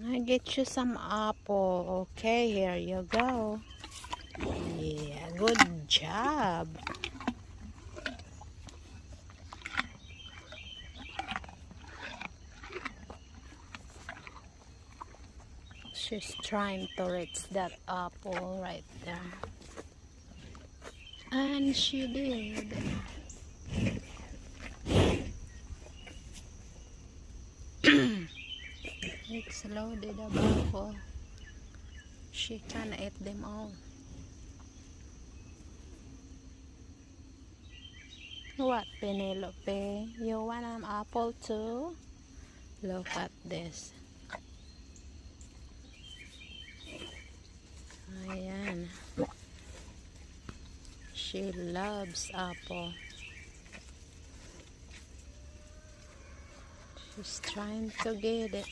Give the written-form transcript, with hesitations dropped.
I get you some apple. Okay, here you go. Yeah, good job. She's trying to reach that apple right there. And she did. It's loaded of apple. She can eat them all. What, Penelope? You want an apple too? Look at this. Ayan. She loves apple. She's trying to get it.